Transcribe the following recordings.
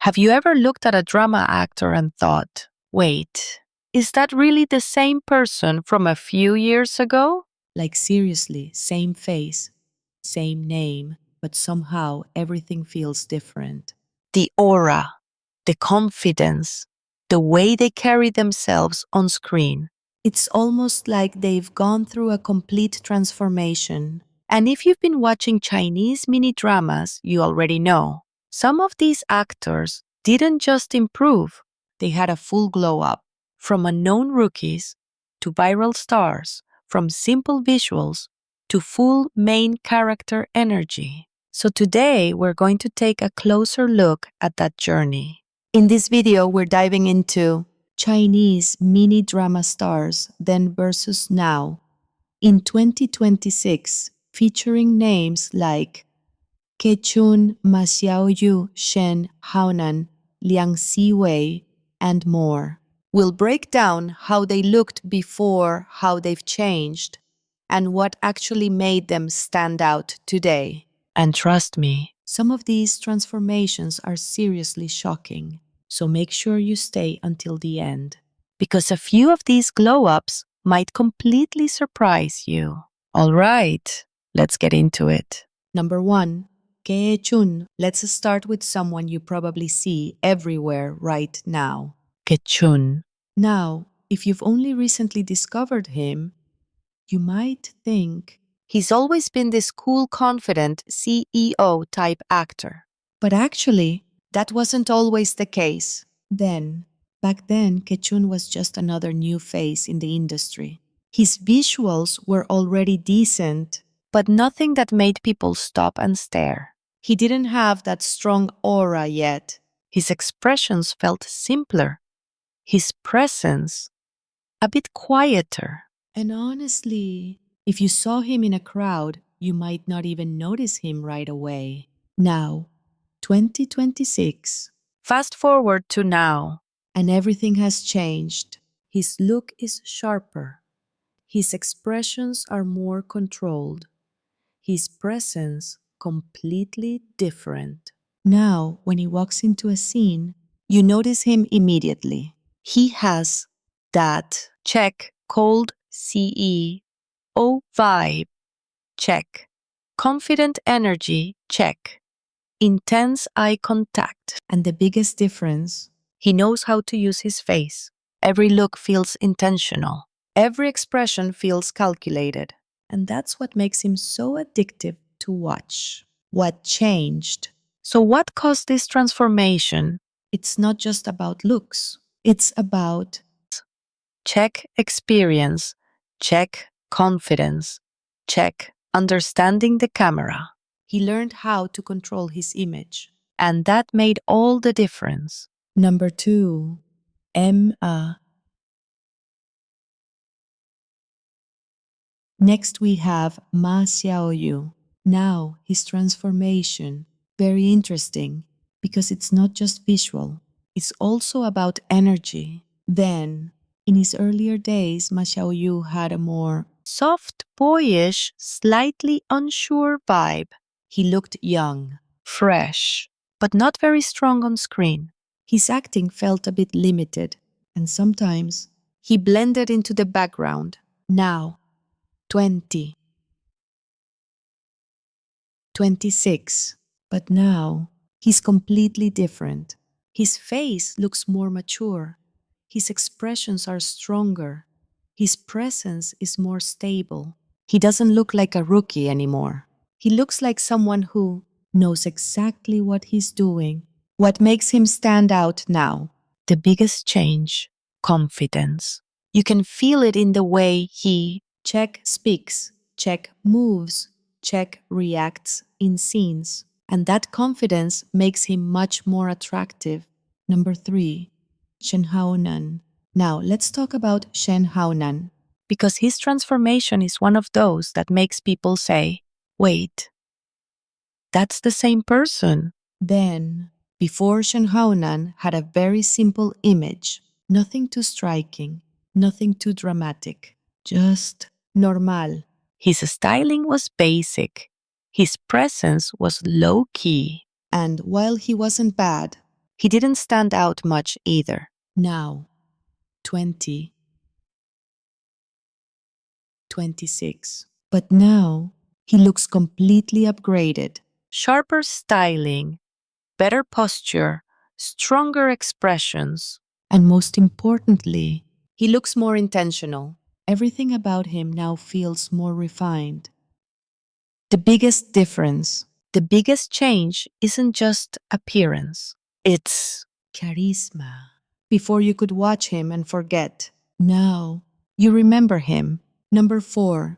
Have you ever looked at a drama actor and thought, wait, is that really the same person from a few years ago? Like seriously, same face, same name, but somehow everything feels different. The aura, the confidence, the way they carry themselves on screen. It's almost like they've gone through a complete transformation. And if you've been watching Chinese mini dramas, you already know. Some of these actors didn't just improve, They had a full glow up. from unknown rookies to viral stars, from simple visuals to full main character energy. So today we're going to take a closer look at that journey. In this video, we're diving into Chinese mini drama stars then versus now in 2026, featuring names like Ke Chun, Xiaoyu, Shen Haonan, Liang Siwei, and more. We'll break down how they looked before, how they've changed, and what actually made them stand out today. And trust me, Some of these transformations are seriously shocking, so make sure you stay until the end. because a few of these glow-ups might completely surprise you. All right, let's get into it. Number 1, Ke Chun. Let's start with someone you probably see everywhere right now. Ke Chun. Now, if you've only recently discovered him, you might think, He's always been this cool, confident CEO type actor. but actually, that wasn't always the case. Back then, Ke Chun was just another new face in the industry. His visuals were already decent, But nothing that made people stop and stare. he didn't have that strong aura yet. His expressions felt simpler. His presence a bit quieter. And honestly, if you saw him in a crowd, you might not even notice him right away. Now, 2026, Fast forward to now. and everything has changed. His look is sharper. His expressions are more controlled. His presence completely different. Now, when he walks into a scene, you notice him immediately. He has that check, cold CEO vibe, check. Confident energy, check. Intense eye contact. And the biggest difference, He knows how to use his face. Every look feels intentional. every expression feels calculated. And that's what makes him so addictive to watch. What changed? So what caused this transformation? It's not just about looks. It's about Check experience, check confidence, check understanding the camera. he learned how to control his image. And that made all the difference. Number 2, M.A. Next we have Ma Xiaoyu. Now his transformation, very interesting because it's not just visual, it's also about energy. Then, in his earlier days, Ma Xiaoyu had a more Soft, boyish, slightly unsure vibe. he looked young. Fresh, but not very strong on screen. His acting felt a bit limited, and sometimes he blended into the background. Now, 20, 26, but now he's completely different. His face looks more mature. His expressions are stronger. His presence is more stable. He doesn't look like a rookie anymore. He looks like someone who knows exactly what he's doing. What makes him stand out now? The biggest change, confidence. You can feel it in the way he Check speaks, check moves, check reacts in scenes. And that confidence makes him much more attractive. Number 3, Shen Haonan. Now, let's talk about Shen Haonan. because his transformation is one of those that makes people say, wait, that's the same person. Then, before Shen Haonan had a very simple image, nothing too striking, nothing too dramatic, just normal. His styling was basic. His presence was low-key. And while he wasn't bad, He didn't stand out much either. Now, 2026. But now, he looks completely upgraded. Sharper styling, better posture, stronger expressions. And most importantly, He looks more intentional. everything about him now feels more refined. The biggest difference, The biggest change isn't just appearance, it's charisma. Before you could watch him and forget. Now, you remember him. Number 4,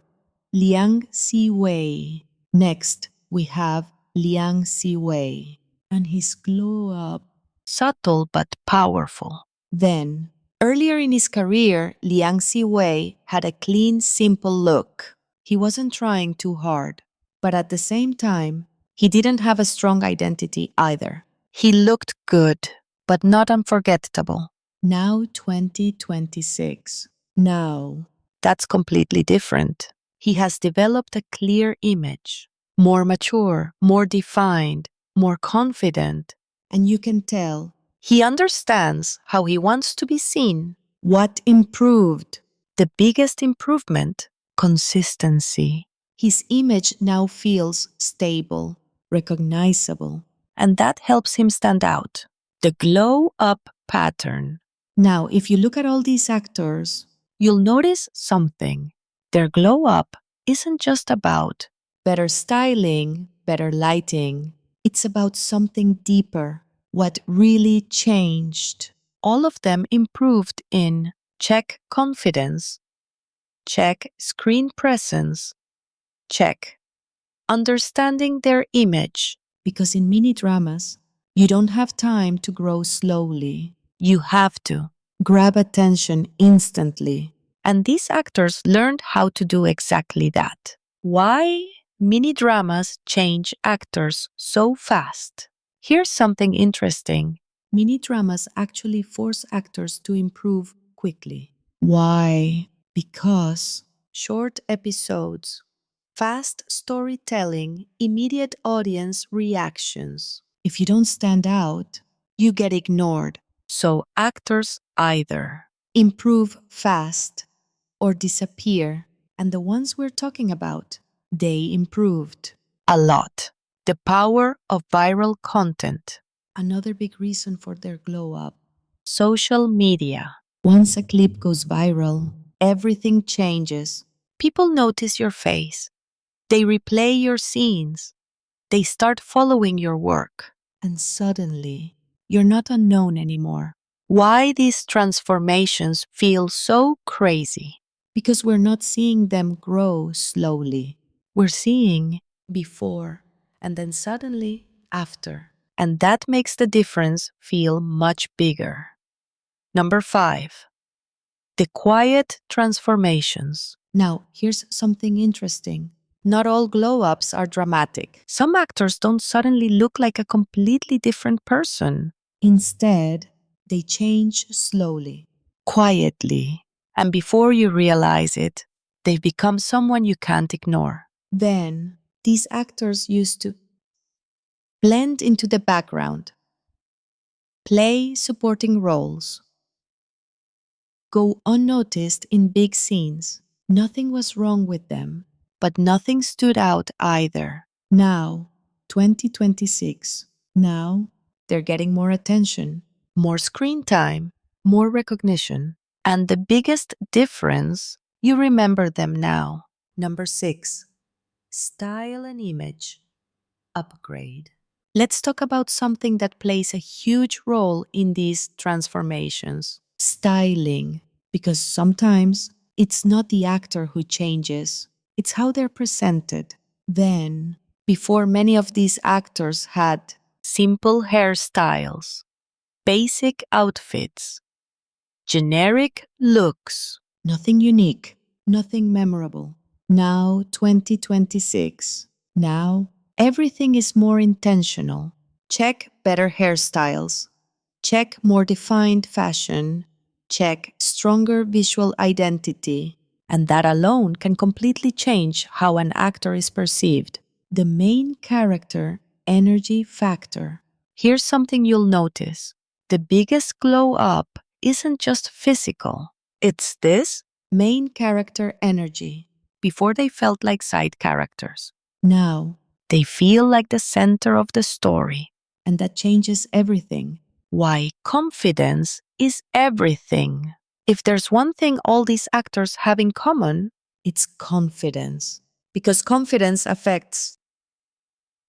Liang Siwei. Next, we have Liang Siwei and his glow up. subtle but powerful. Then, earlier in his career, Liang Siwei had a clean, simple look. He wasn't trying too hard, but at the same time, he didn't have a strong identity either. He looked good, but not unforgettable. Now 2026. Now, That's completely different. He has developed a clear image, more mature, more defined, more confident. and you can tell He understands how he wants to be seen. what improved. The biggest improvement, consistency. His image now feels stable, recognizable. And that helps him stand out. The glow up pattern. Now, if you look at all these actors, You'll notice something. Their glow up isn't just about better styling, better lighting, it's about something deeper, what really changed. all of them improved in check confidence, check screen presence, check understanding their image. Because in mini dramas, you don't have time to grow slowly. You have to. Grab attention instantly. And these actors learned how to do exactly that. Why mini dramas change actors so fast? Here's something interesting. Mini dramas actually force actors to improve quickly. Why? Because Short episodes, fast storytelling, immediate audience reactions. if you don't stand out, you get ignored. So actors either Improve fast or disappear. And the ones we're talking about, they improved. a lot. The power of viral content, Another big reason for their glow up. social media. Once a clip goes viral, everything changes. People notice your face. They replay your scenes. They start following your work. And suddenly, you're not unknown anymore. Why these transformations feel so crazy? Because we're not seeing them grow slowly. We're seeing, Before, and then suddenly, after. and that makes the difference feel much bigger. Number 5, the quiet transformations. Now, here's something interesting. Not all glow ups are dramatic. Some actors don't suddenly look like a completely different person. Instead, they change slowly. Quietly. And before you realize it, they've become someone you can't ignore. Then, these actors used to blend into the background, play supporting roles, go unnoticed in big scenes. Nothing was wrong with them. But nothing stood out either. Now, 2026, now they're getting more attention. More screen time, more recognition. And the biggest difference, you remember them now. Number 6, style and image upgrade. Let's talk about something that plays a huge role in these transformations. Styling, because sometimes it's not the actor who changes, it's how they're presented. Then, before many of these actors had Simple hairstyles, basic outfits, generic looks. nothing unique, nothing memorable. Now, 2026, now everything is more intentional. Check better hairstyles. Check more defined fashion. Check stronger visual identity. And that alone can completely change how an actor is perceived. The main character energy factor. Here's something you'll notice. The biggest glow up isn't just physical, it's this Main character energy. before they felt like side characters. Now, They feel like the center of the story. and that changes everything. Why confidence is everything. If there's one thing all these actors have in common, It's confidence. Because confidence affects.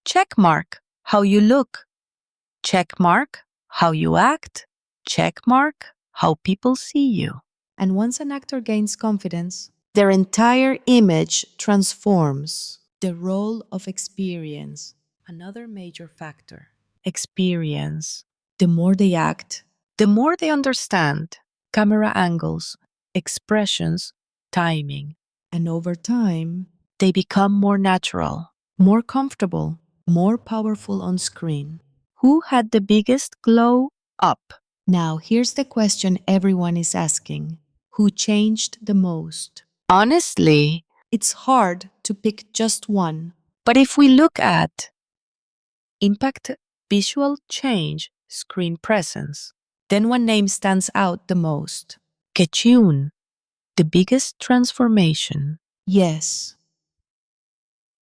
check mark how you look, check mark how you act, check mark how people see you. And once an actor gains confidence, their entire image transforms. The role of experience. Another major factor. Experience. The more they act, The more they understand camera angles, expressions, timing, and over time, they become more natural. more comfortable, more powerful on screen. Who had the biggest glow up? Now, here's the question everyone is asking. Who changed the most? Honestly, It's hard to pick just one. but if we look at impact, visual change, screen presence, Then one name stands out the most. Ke Chun, the biggest transformation, Yes.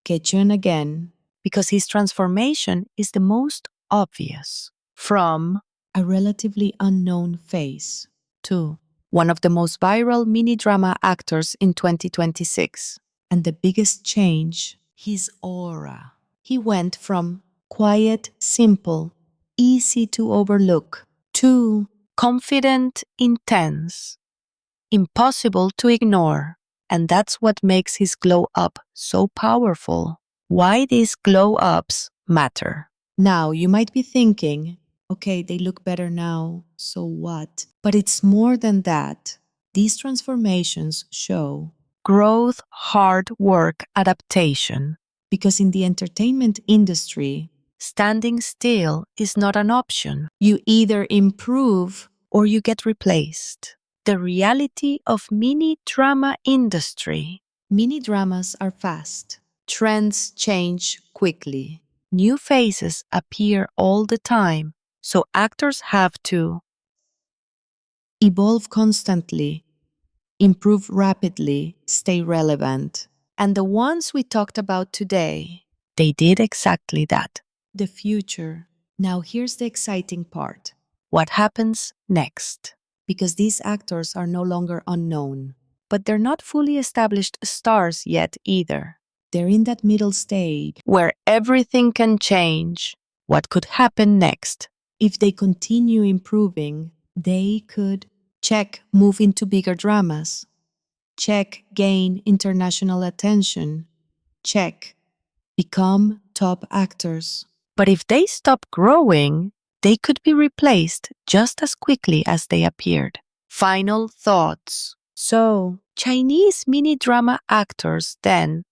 Ke Chun again. because his transformation is the most obvious. From A relatively unknown face. to one of the most viral mini drama actors in 2026. And the biggest change, his aura. He went from quiet, simple, easy to overlook, to Confident, intense, impossible to ignore. And that's what makes his glow up so powerful. Why these glow ups matter. now you might be thinking, okay, they look better now, so what? But it's more than that. These transformations show Growth, hard work, adaptation. because in the entertainment industry, Standing still is not an option, you either improve or you get replaced. The reality of mini drama industry. mini dramas are fast. Trends change quickly. New faces appear all the time, so actors have to Evolve constantly, improve rapidly, stay relevant. and the ones we talked about today, they did exactly that. The future. Now here's the exciting part. What happens next? Because these actors are no longer unknown. But they're not fully established stars yet either, They're in that middle stage. where everything can change. What could happen next? If they continue improving, they could check, move into bigger dramas. Check, gain international attention. Check, become top actors. But if they stop growing, they could be replaced just as quickly as they appeared. Final thoughts. So, Chinese mini drama actors then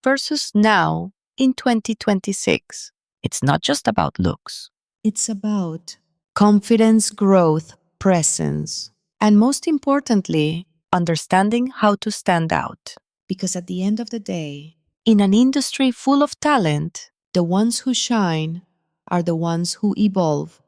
versus now in 2026. It's not just about looks. it's about confidence, growth, presence. And most importantly, understanding how to stand out. Because at the end of the day, In an industry full of talent, the ones who shine are the ones who evolve.